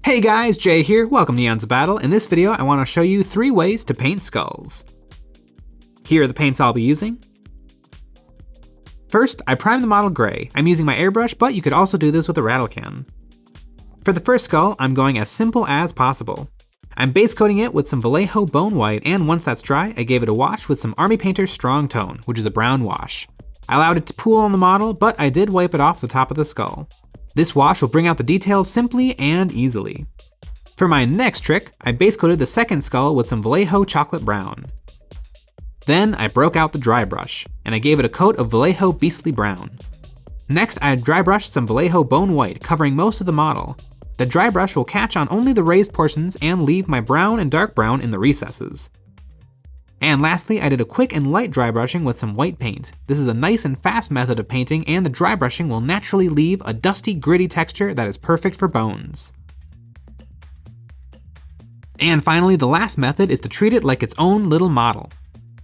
Hey guys, Jay here, welcome to EonsOfBattle. In this video, I want to show you 3 ways to paint skulls. Here are the paints I'll be using. First, I prime the model gray. I'm using my airbrush, but you could also do this with a rattle can. For the first skull, I'm going as simple as possible. I'm base coating it with some Vallejo Bonewhite, and once that's dry, I gave it a wash with some Army Painter's Strong Tone, which is a brown wash. I allowed it to pool on the model, but I did wipe it off the top of the skull. This wash will bring out the details simply and easily. For my next trick, I base coated the second skull with some Vallejo Chocolate Brown. Then I broke out the dry brush, and I gave it a coat of Vallejo Beastly Brown. Next, I dry brushed some Vallejo Bonewhite, covering most of the model. The dry brush will catch on only the raised portions and leave my brown and dark brown in the recesses. And lastly, I did a quick and light dry brushing with some white paint. This is a nice and fast method of painting, and the dry brushing will naturally leave a dusty, gritty texture that is perfect for bones. And finally, the last method is to treat it like its own little model.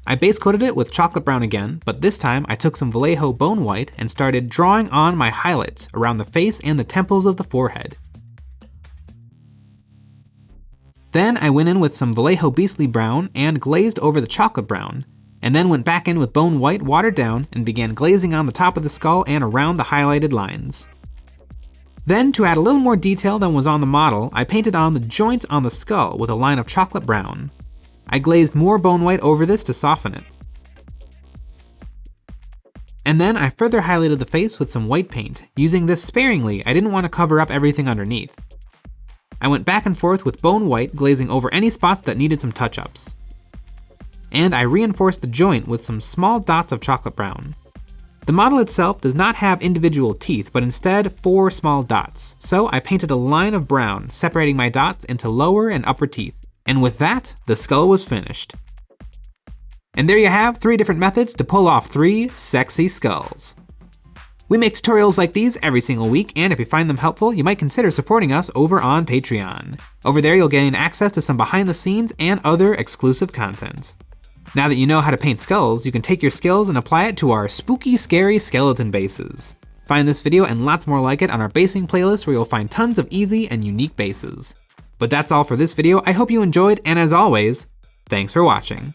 I base coated it with chocolate brown again, but this time I took some Vallejo Bonewhite and started drawing on my highlights around the face and the temples of the forehead. Then I went in with some Vallejo Beastly Brown and glazed over the chocolate brown, and then went back in with Bonewhite watered down and began glazing on the top of the skull and around the highlighted lines. Then, to add a little more detail than was on the model, I painted on the joints on the skull with a line of chocolate brown. I glazed more Bonewhite over this to soften it. And then I further highlighted the face with some white paint. Using this sparingly, I didn't want to cover up everything underneath. I went back and forth with Bonewhite, glazing over any spots that needed some touch-ups. And I reinforced the joint with some small dots of chocolate brown. The model itself does not have individual teeth, but instead 4 small dots, so I painted a line of brown, separating my dots into lower and upper teeth. And with that, the skull was finished. And there you have 3 different methods to pull off 3 sexy skulls. We make tutorials like these every single week, and if you find them helpful, you might consider supporting us over on Patreon. Over there, you'll gain access to some behind the scenes and other exclusive content. Now that you know how to paint skulls, you can take your skills and apply it to our spooky, scary skeleton bases. Find this video and lots more like it on our basing playlist, where you'll find tons of easy and unique bases. But that's all for this video. I hope you enjoyed, and as always, thanks for watching.